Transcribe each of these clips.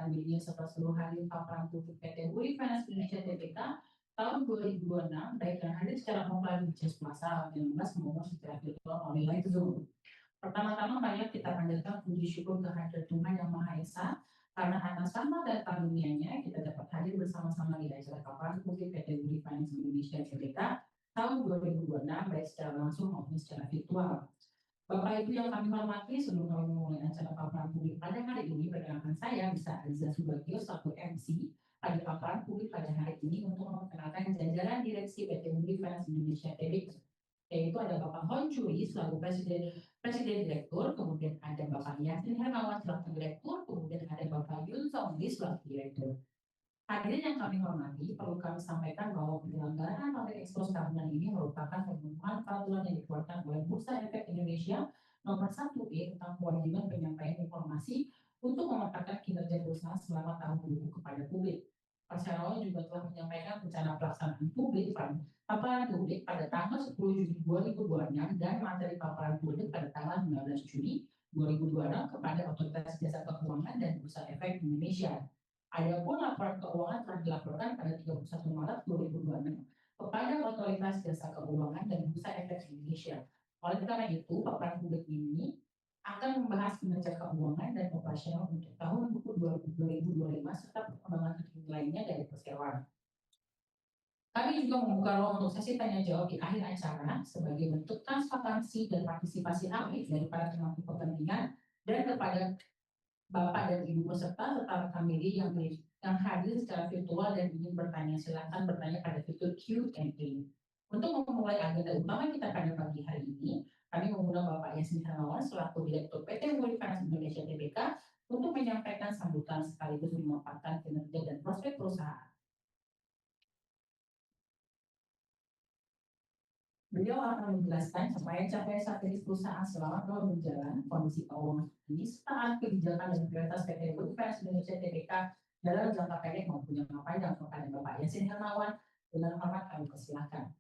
rekan-rekan media serta seluruh hadir paparan publik PT Uli Finance Indonesia Tbk tahun 2026, baik yang hadir secara offline di Jazz Plaza 19 maupun secara virtual online Zoom. Pertama-tama banyak kita panjatkan puji syukur kehadirat Tuhan Yang Maha Esa, karena atas rahmat dan karunia-Nya kita dapat hadir bersama-sama di acara paparan publik PT Uli Finance Indonesia Tbk tahun 2026, baik secara langsung maupun secara virtual. Bapak Ibu yang kami hormati, sebelum kami memulai acara paparan publik pada hari ini, perkenalkan saya bisa Aziza Subagio selaku MC pada paparan publik pada hari ini untuk memperkenalkan jajaran direksi PT Uli Finance Indonesia Tbk, yaitu ada Bapak Hon Cui selaku Presiden Direktur, kemudian ada Bapak Yasin Hermawan selaku Direktur, kemudian ada Bapak Yun Songli selaku Direktur. Hadirin yang kami hormati, perlu kami sampaikan bahwa penyelenggaraan Public Expose tahunan ini merupakan pemenuhan peraturan yang dikeluarkan oleh Bursa Efek Indonesia nomor 1E tentang kewajiban penyampaian informasi untuk memetakan kinerja perusahaan selama tahun 2020 kepada publik. Perseroan juga telah menyampaikan rencana pelaksanaan publik paparan publik pada tanggal 10 Juni 2026 dan materi paparan publik pada tanggal 19 Juni 2026 kepada Otoritas Jasa Keuangan dan Bursa Efek Indonesia. Adapun laporan keuangan telah dilaporkan pada 31 Maret 2026 kepada Otoritas Jasa Keuangan dan Bursa Efek Indonesia. Oleh karena itu, paparan publik ini akan membahas kinerja keuangan dan operasional untuk tahun 2025 serta perkembangan terkini lainnya dari perseroan. Kami juga membuka ruang untuk sesi tanya jawab di akhir acara sebagai bentuk transparansi dan partisipasi aktif dari para pemangku kepentingan dan kepada Bapak dan Ibu peserta serta rekan media yang hadir secara virtual dan ingin bertanya, silakan bertanya pada fitur Q&A. Untuk memulai agenda utama kita pada pagi hari ini, kami mengundang Bapak Yasin Hermawan selaku Direktur PT Uli Finance Indonesia Tbk untuk menyampaikan sambutan sekaligus memaparkan kinerja dan prospek perusahaan. Beliau akan menjelaskan capaian-capaian strategis perusahaan selama tahun berjalan, kondisi keuangan ini, serta kebijakan dan prioritas PT Uli Finance Indonesia Tbk dalam jangka pendek maupun jangka panjang kepada Bapak Yasin Hermawan. Dengan hormat kami persilakan.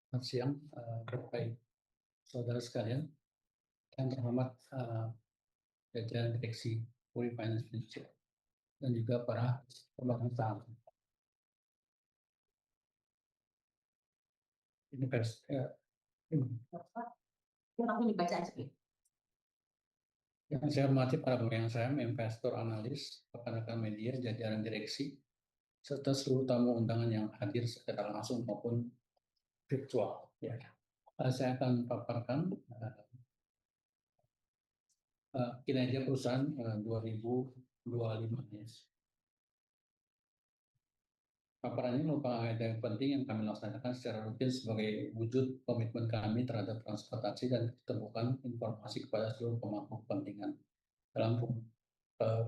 Selamat siang, Bapak Saudara sekalian, yang terhormat jajaran direksi Uli Finance Indonesia dan juga para pemegang saham. Yang saya hormati para pemegang saham, investor, analis, rekan-rekan media, jajaran direksi, serta seluruh tamu undangan yang hadir secara langsung maupun virtual. Ya. Saya akan paparkan kinerja perusahaan 2025 ini. Paparan ini merupakan agenda yang penting yang kami laksanakan secara rutin sebagai wujud komitmen kami terhadap transparansi dan keterbukaan informasi kepada seluruh pemangku kepentingan. Dalam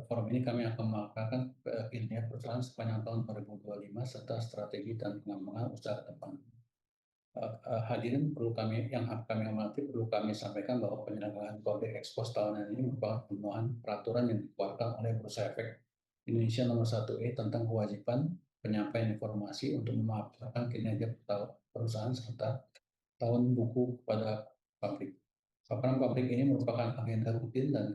forum ini kami akan memaparkan kinerja perusahaan sepanjang tahun 2025 serta strategi dan pengembangan usaha ke depan. Hadirin yang kami hormati, perlu kami sampaikan bahwa penyelenggaraan Public Expose tahunan ini merupakan pemenuhan peraturan yang dikeluarkan oleh Bursa Efek Indonesia nomor 1E tentang kewajiban penyampaian informasi untuk memaparkan kinerja perusahaan serta tahun buku kepada publik. Paparan publik ini merupakan agenda rutin dan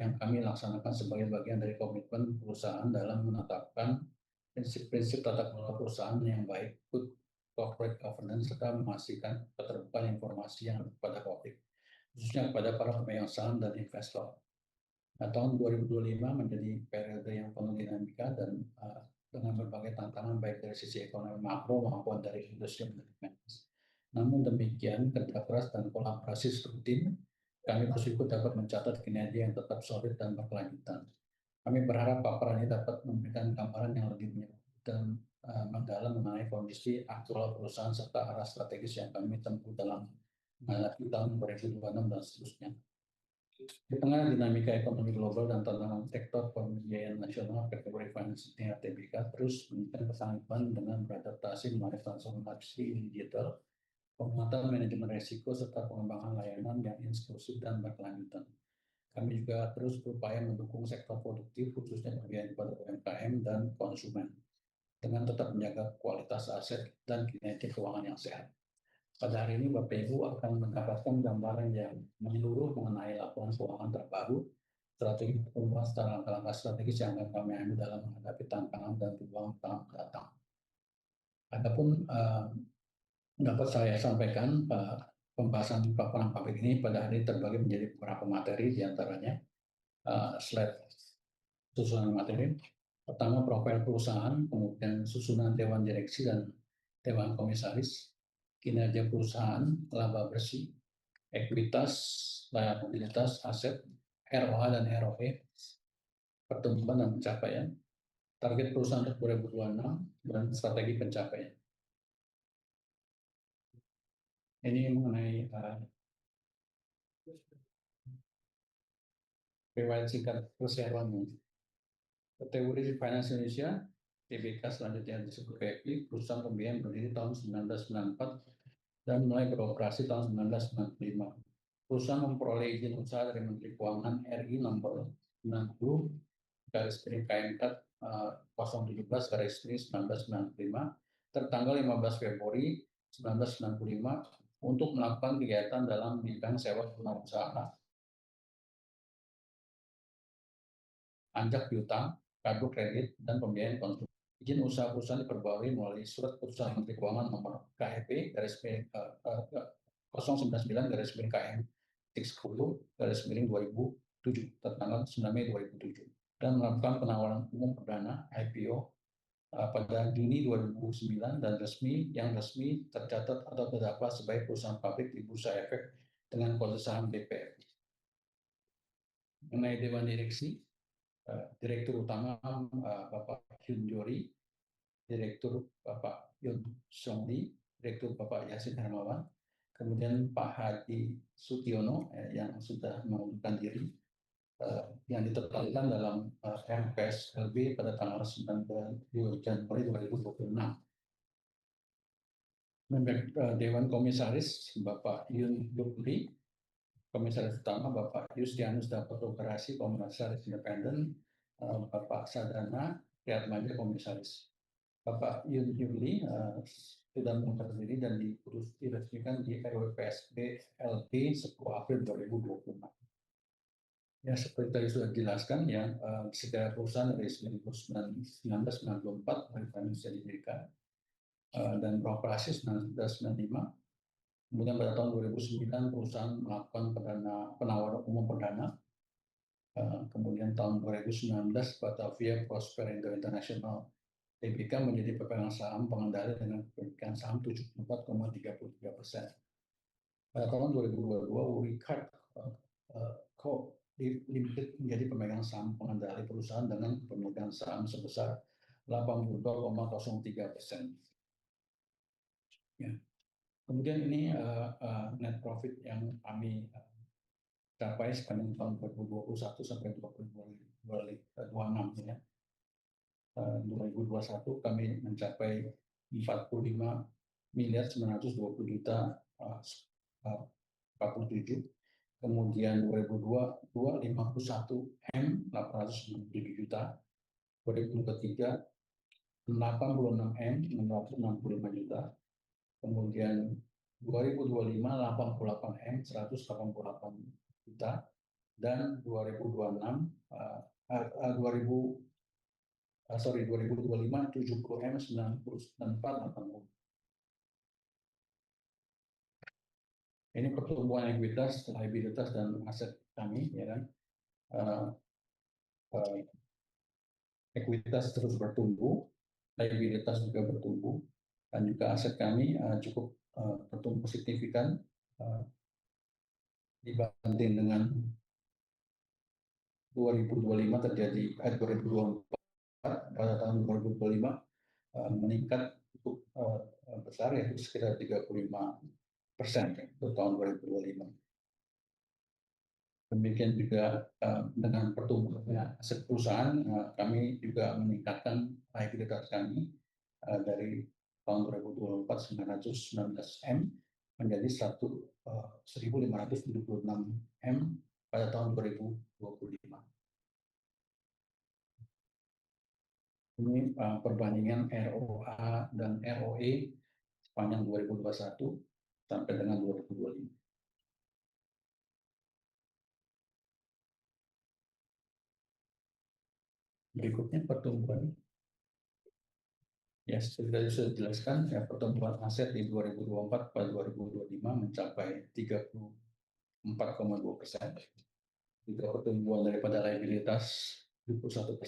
yang kami laksanakan sebagai bagian dari komitmen perusahaan dalam menetapkan prinsip-prinsip tata kelola perusahaan yang baik, good corporate governance, serta memastikan keterbukaan informasi yang kepada publik, khususnya kepada para pemegang saham dan investor. Nah, tahun 2025 menjadi periode yang penuh dinamika dan dengan berbagai tantangan baik dari sisi ekonomi makro maupun dari industri manajemen. Namun demikian, kerja keras dan kolaborasi rutin, kami bersyukur dapat mencatat kinerja yang tetap solid dan berkelanjutan. Kami berharap paparan ini dapat memberikan gambaran yang lebih menyeluruh dan mendalam mengenai kondisi aktual perusahaan serta arah strategis yang kami tempuh dalam menghadapi tahun 2026 dan seterusnya. Di tengah dinamika ekonomi global dan tantangan sektor pembiayaan nasional, PT Uli Finance Tbk terus menunjukkan kesanggupan dengan beradaptasi melalui transformasi digital, penguatan manajemen risiko, serta pengembangan layanan yang inklusif dan berkelanjutan. Kami juga terus berupaya mendukung sektor produktif, khususnya pembiayaan kepada UMKM dan konsumen, dengan tetap menjaga kualitas aset dan kinerja keuangan yang sehat. Pada hari ini Bapak Ibu akan mendapatkan gambaran yang menyeluruh mengenai laporan keuangan terbaru strategi pertumbuhan serta langkah-langkah strategis yang akan kami ambil dalam menghadapi tantangan dan peluang tahun mendatang. Adapun dapat saya sampaikan, pembahasan paparan pabrik ini pada hari ini terbagi menjadi beberapa materi, diantaranya slide susunan materi. Pertama, profil perusahaan, kemudian susunan dewan direksi dan dewan komisaris, kinerja perusahaan, laba bersih, ekuitas, liabilitas, aset, ROA dan ROE, pertumbuhan dan pencapaian, target perusahaan untuk 2026, dan strategi pencapaian. Ini mengenai riwayat singkat perseroan. Kategori Finance Indonesia, TBK selanjutnya disebut PFI, perusahaan pembiayaan berdiri tahun 1994 dan mulai beroperasi tahun 1995. Perusahaan memperoleh izin usaha dari Menteri Keuangan RI nomor 90 garis miring KM 017 garis miring 1995 tertanggal 15 Februari 1995 untuk melakukan kegiatan dalam bidang sewa rumah usaha, anjak piutang, kartu kredit, dan pembiayaan konsumsi. Izin usaha perusahaan diperbarui melalui surat keputusan Menteri Keuangan nomor KEP garis miring 099 garis miring KM 10 garis miring 2007 tertanggal 9 Mei 2007 dan melakukan penawaran umum perdana IPO pada Juni 2009 dan yang resmi tercatat atau terdaftar sebagai perusahaan pabrik di Bursa Efek dengan kode saham BPF. Mengenai Dewan Direksi, Direktur Utama Bapak Hyun Jori, Direktur Bapak Yun Songli, Direktur Bapak Yasin Hermawan, kemudian Pak Hadi Sutiono yang sudah mengundurkan diri, yang ditetapkan dalam MPSLB pada tanggal 9 Januari 2026. Dewan Komisaris Bapak Yun Yukli, Komisaris Utama Bapak Yustianus Dapat Operasi Komisaris Independen, Bapak Sadana Priatmaja Komisaris. Bapak Yun Yuli sudah mengundurkan diri dan diresmikan di RWPSB LP 10 April 2026. Ya, seperti tadi sudah dijelaskan, ya, secara perusahaan dari 1994 bisa didirikan dan beroperasi 1995. Kemudian pada tahun 2009 perusahaan melakukan penawaran umum perdana. Kemudian tahun 2019 Batavia Prosper Indo International TBK menjadi pemegang saham pengendali dengan kepemilikan saham 74,33%. Pada tahun 2022 Wicard Co. Limited menjadi pemegang saham pengendali perusahaan dengan kepemilikan saham sebesar 82,03%. Ya. Kemudian ini net profit yang kami capai sepanjang tahun 2021 sampai 2026 ya. 2021 kami mencapai 45 miliar 920 juta 47, kemudian 2022 51 M 897 juta, 2023 86 M 665 juta, kemudian 2025 88 M 188 juta, dan 2025 70 M 9480. Ini pertumbuhan ekuitas, liabilitas dan aset kami, ya kan. Ekuitas terus bertumbuh, liabilitas juga bertumbuh, dan juga aset kami cukup bertumbuh signifikan dibanding dengan 2025 terjadi 2024 pada tahun 2025 meningkat cukup besar, yaitu sekitar 35% untuk tahun 2025. Demikian juga dengan pertumbuhan aset perusahaan, kami juga meningkatkan liabilitas kami dari tahun 2024 919 M menjadi 1.576 M pada tahun 2025. Ini perbandingan ROA dan ROE sepanjang 2021 sampai dengan 2025. Berikutnya pertumbuhan. Ya, seperti tadi sudah dijelaskan, ya, pertumbuhan aset di 2024 pada 2025 mencapai 34,2%. Juga pertumbuhan daripada liabilitas 21%,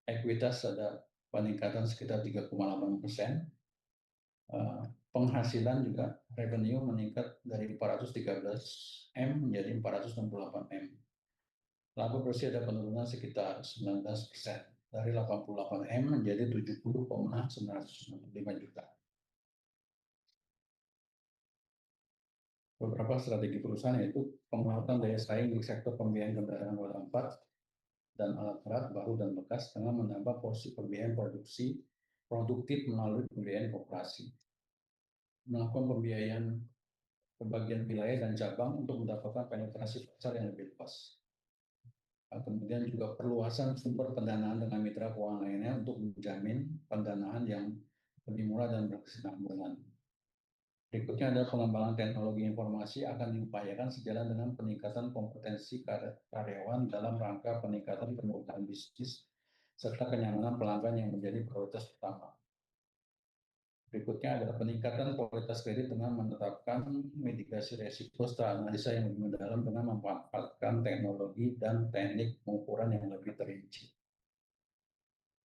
ekuitas ada peningkatan sekitar 3,8%, penghasilan juga revenue meningkat dari 413 M menjadi 468 M. Laba bersih ada penurunan sekitar 19%. Dari 88 M menjadi 70,995 juta. Beberapa strategi perusahaan yaitu penguatan daya saing di sektor pembiayaan kendaraan roda 4 dan alat berat baru dan bekas dengan menambah porsi pembiayaan produktif melalui pembiayaan koperasi. Melakukan pembiayaan pembagian wilayah dan cabang untuk mendapatkan penetrasi pasar yang lebih luas. Kemudian juga perluasan sumber pendanaan dengan mitra keuangan lainnya untuk menjamin pendanaan yang lebih murah dan berkesinambungan. Berikutnya adalah pengembangan teknologi informasi akan diupayakan sejalan dengan peningkatan kompetensi karyawan dalam rangka peningkatan kemudahan bisnis serta kenyamanan pelanggan yang menjadi prioritas utama. Berikutnya adalah peningkatan kualitas kredit dengan menetapkan mitigasi risiko setelah analisa yang lebih mendalam dengan memanfaatkan teknologi dan teknik pengukuran yang lebih terinci.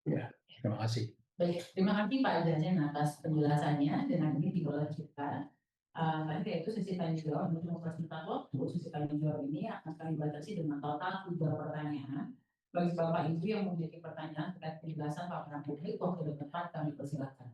Ya, terima kasih. Baik, terima kasih Pak Jajan atas penjelasannya. Dengan ini dimulai kita. Tadi yaitu sesi tanya jawab untuk mempersingkat waktu. Sesi tanya jawab ini akan kami batasi dengan total 3 pertanyaan. Bagi Bapak Ibu yang memiliki pertanyaan terkait penjelasan paparan publik, waktu dan tempat kami persilakan.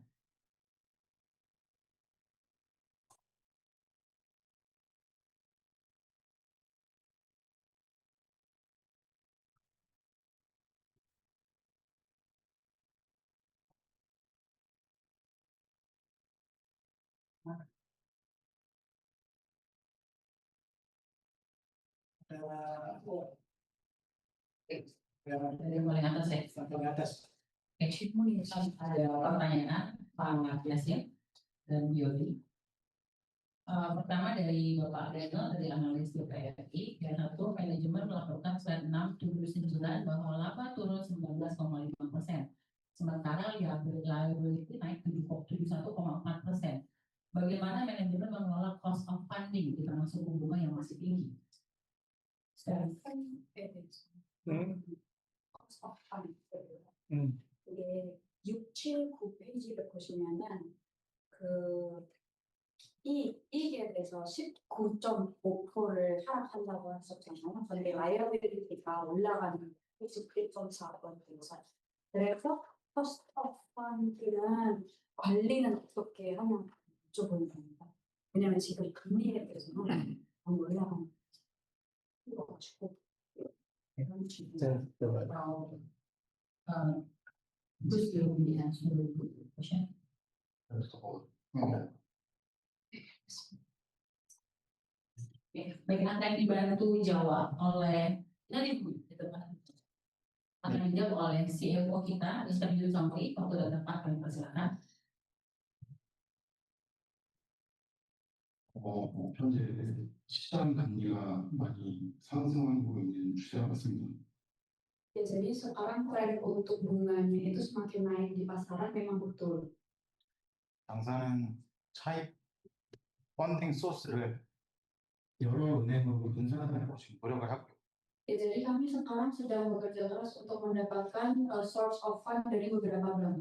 Dari mulai atas ya, sampai atas. Ada pertanyaan Pak Yasin dan Yodi. Pertama dari Bapak Reno dari analis BPRI, yang satu manajemen melaporkan slide 679 bahwa laba turun 19,5%, sementara liability naik 71,4%. Bagaimana manajemen mengelola cost of funding di tengah suku bunga yang masih tinggi? cost of funding. 이게 6, 7, 9페이지를 보시면은 이익에 대해서 19.5%를 하락한다고 했었잖아요. 근데 라이어빌리티가 올라가는 21.4%. 그래서 cost of fund는 관리는 어떻게 하냐 여쭤보는 겁니다. 왜냐면 지금 금리에 대해서는 너무 올라가는 거가지고 이런 질문. Terus di answer the question. Baik, akan dibantu jawab oleh akan dijawab oleh CFO kita, Mr. Yudi Samri. Waktu dan tempat kami persilakan. 현재 시장 금리가 많이 상승하고 있는 추세 같습니다. Ya, jadi sekarang tren untuk bunganya itu semakin naik di pasaran memang betul. 당사는 차입 펀딩 소스를 여러 은행으로 분산하려고 지금 노력을 하고 Ya, jadi kami sekarang sedang bekerja keras untuk mendapatkan source of fund dari beberapa bank.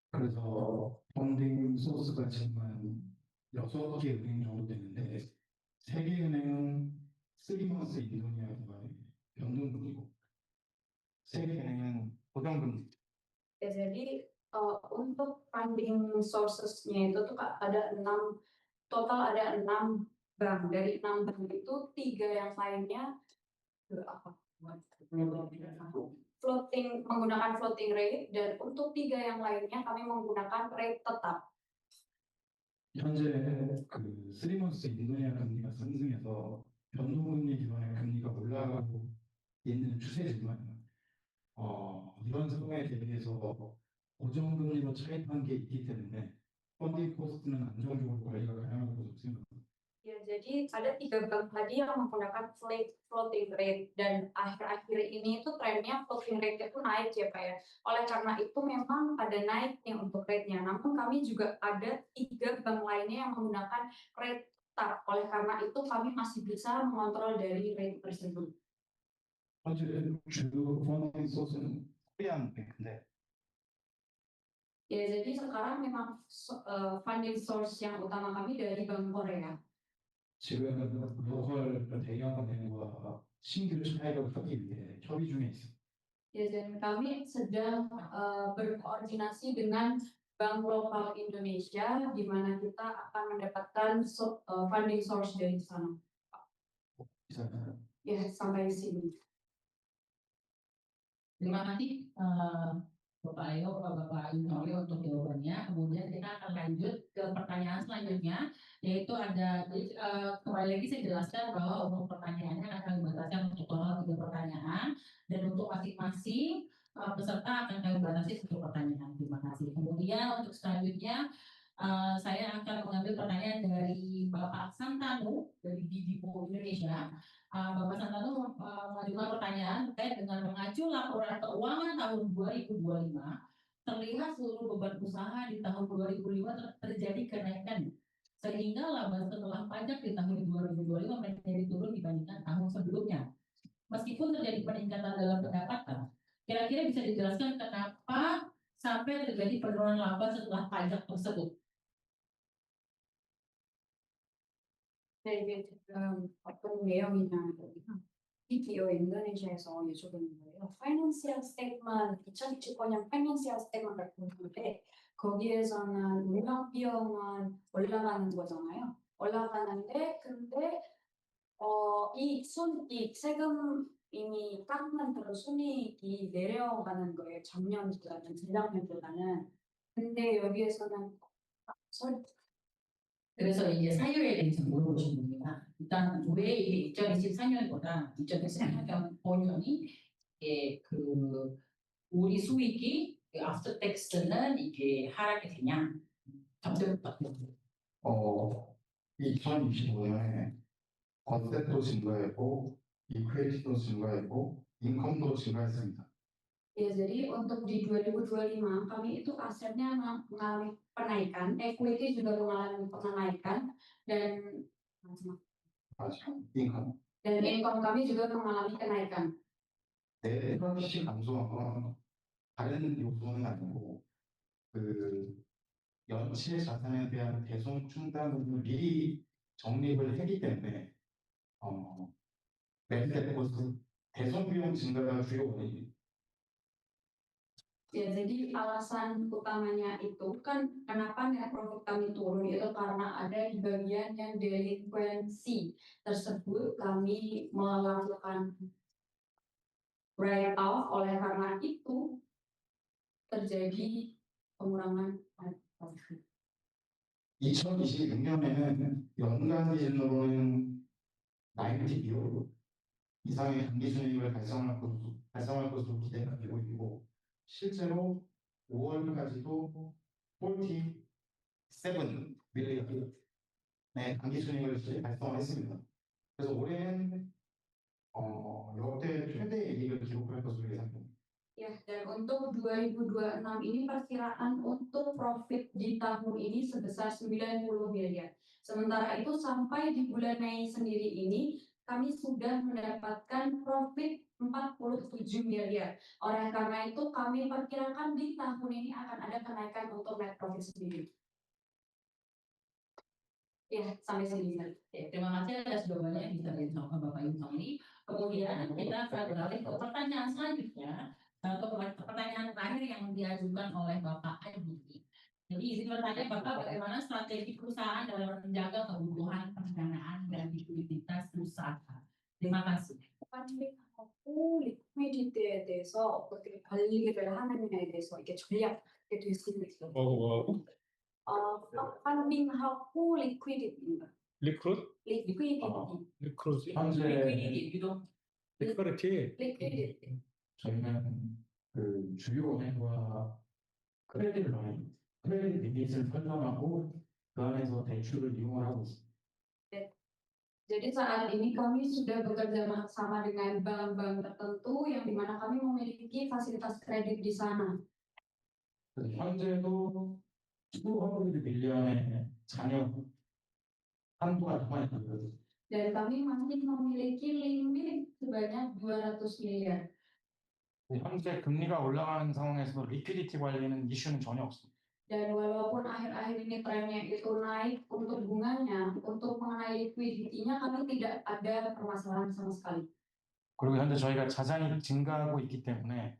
그래서 펀딩 소스가 지금 6개 은행 정도 되는데 3개 은행은 3months 인도네시아 기반의 변동금리고 3개 은행은 고정금리. Ya, jadi untuk funding sources-nya itu tuh ada 6, total ada 6 bank. Dari 6 bank itu 3 yang lainnya menggunakan floating rate, dan untuk 3 yang lainnya kami menggunakan rate tetap. 현재 그 3months 인도네시아 금리가 상승해서 변동금리 기반의 금리가 올라가고 있는 추세지만 이런 상황에 대비해서 고정금리로 차입한 게 있기 때문에 펀딩 코스트는 안정적으로 관리가 가능하다고 생각합니다. Ya, jadi ada 3 bank tadi yang menggunakan floating rate dan akhir-akhir ini itu trennya floating rate itu naik ya Pak ya. Oleh karena itu memang ada naiknya untuk rate-nya. Namun kami juga ada 3 bank lainnya yang menggunakan rate tetap. Oleh karena itu kami masih bisa mengontrol dari rate tersebut. 현재 주 펀딩 소스는 코리안 뱅크인데 Ya, jadi sekarang memang funding source yang utama kami dari Bank Korea. 지금 로컬 대기업은행과 신규 차입을 하기 위해 협의 중에 있습니다. Ya, dan kami sedang berkoordinasi dengan bank lokal Indonesia, di mana kita akan mendapatkan funding source dari sana. 이상입니다. Ya, sampai di sini. Terima kasih Bapak Ayo, Bapak Yunoli untuk jawabannya. Kemudian kita akan lanjut ke pertanyaan selanjutnya, yaitu ada kembali lagi saya jelaskan bahwa untuk pertanyaannya akan dibatasi untuk total 3 pertanyaan dan untuk masing-masing peserta akan kami batasi 1 pertanyaan. Terima kasih. Kemudian untuk selanjutnya saya akan mengambil pertanyaan dari Bapak Santanu dari Didipo Indonesia. Bapak Santanu mengajukan pertanyaan terkait dengan mengacu laporan keuangan tahun 2025, terlihat seluruh beban usaha di tahun 2005 terjadi kenaikan, sehingga laba setelah pajak di tahun 2025 menjadi turun dibandingkan tahun sebelumnya. Meskipun terjadi peningkatan dalam pendapatan, kira-kira bisa dijelaskan kenapa sampai terjadi penurunan laba setelah pajak tersebut? 이게 지금 어떤 내용이냐면 BPO 인도네시아에서 여쭤보는 거예요. 파이낸셜 스테이트먼트 2025년 파이낸셜 스테이트먼트를 보는데 거기에서는 운영 비용은 올라가는 거잖아요. 올라가는데 근데 이 순이익 세금 이미 깎는 대로 순이익이 내려가는 거예요. 작년보다는 재작년보다는. 근데 여기에서는 그래서 이제 사유에 대해서 물어보신 겁니다. 일단 왜 이게 2024년보다 2024년 본년이 그 우리 수익이 after tax는 이게 하락이 되냐? 점수부터. 2025년에 건세도 증가했고 이퀄리티도 증가했고 인컴도 증가했습니다. Ya, jadi untuk di 2025 kami itu asetnya mengalami penaikan, equity juga mengalami kenaikan dan 인컴. income kami juga mengalami kenaikan. 내수익이 감소한 건 다른 요소는 아니고 그 연체 자산에 대한 대손 충당금을 미리 적립을 했기 때문에 매수됐고 대손 비용 증가가 주요 원인입니다. Ya, jadi alasan utamanya itu kan kenapa net profit kami turun itu karena ada di bagian yang delinquency tersebut kami melakukan write off, oleh karena itu terjadi pengurangan net profit. 2026년에는 연간 기준으로는 90% 이상의 단기 순이익을 달성할 것으로 기대가 되고 있고 실제로 5월까지도 47 밀리언의 단기 순이익을 달성했습니다. 그래서 올해는 역대 최대 이익을 기록할 것으로 예상됩니다. Ya, dan untuk 2026 ini perkiraan untuk profit di tahun ini sebesar 90 miliar. Sementara itu sampai di bulan Mei sendiri ini kami sudah mendapatkan profit 47 miliar. Oleh karena itu kami perkirakan di tahun ini akan ada kenaikan untuk net profit sendiri. Ya, sampai sini. Terima kasih atas jawabannya yang bisa disampaikan Bapak Yunoli. Kemudian kita akan beralih ke pertanyaan selanjutnya, atau pertanyaan terakhir yang diajukan oleh Bapak Adi. Jadi izin bertanya Bapak, bagaimana strategi perusahaan dalam menjaga kebutuhan pendanaan dan likuiditas usaha? Terima kasih. 펀딩하고 리퀴디티에 대해서 어떻게 관리를 하느냐에 대해서 이게 전략이 될 수 있어요. 펀딩하고 리퀴디티입니다. 리크루트? 리퀴디티. 리크루트. 현재 리퀴디티. 저희는 그 주요 은행과 크레딧 리밋을 설정하고 그 안에서 대출을 이용을 하고 있습니다. 네, Jadi saat ini kami sudah bekerja sama dengan bank-bank tertentu yang dimana kami memiliki fasilitas kredit di sana. 그래서 현재도 수억억의 밀리언의 잔여 한도가 남아 있고요. Dan kami masih memiliki limit sebanyak 200 miliar. 현재 금리가 올라가는 상황에서 리퀴디티 관리는 이슈는 전혀 없습니다. Dan walaupun akhir-akhir ini trennya itu naik untuk bunganya, untuk mengenai liquidity-nya kami tidak ada permasalahan sama sekali. 그리고 현재 저희가 자산이 증가하고 있기 때문에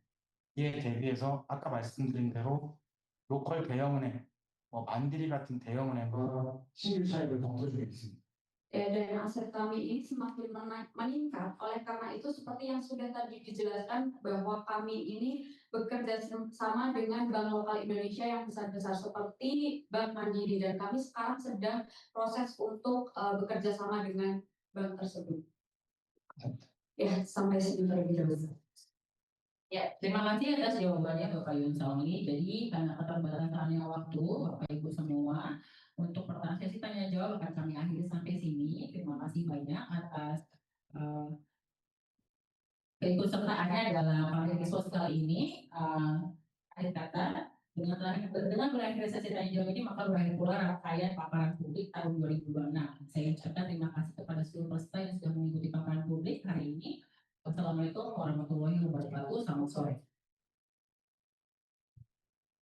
이에 대비해서 아까 말씀드린 대로 로컬 대형은행, 만디리 같은 대형은행과 신규 차입을 검토 중에 있습니다. Dan aset kami ini semakin meningkat. Oleh karena itu seperti yang sudah tadi dijelaskan bahwa kami ini bekerja sama dengan bank lokal Indonesia yang besar-besar seperti Bank Mandiri, dan kami sekarang sedang proses untuk bekerja sama dengan bank tersebut. Ya, sampai sini terlebih dahulu. Ya, terima kasih atas jawabannya Bapak Yun Sawangi. Jadi karena keterbatasannya waktu, Bapak Ibu semua, untuk pertanyaan sesi tanya jawab akan kami akhiri sampai sini. Terima kasih banyak atas keikutsertaannya dalam materi sosial ini. Akhir kata, dengan berakhir sesi tanya jawab ini, maka berakhir pula rangkaian paparan publik tahun 2026. Saya ucapkan terima kasih kepada seluruh peserta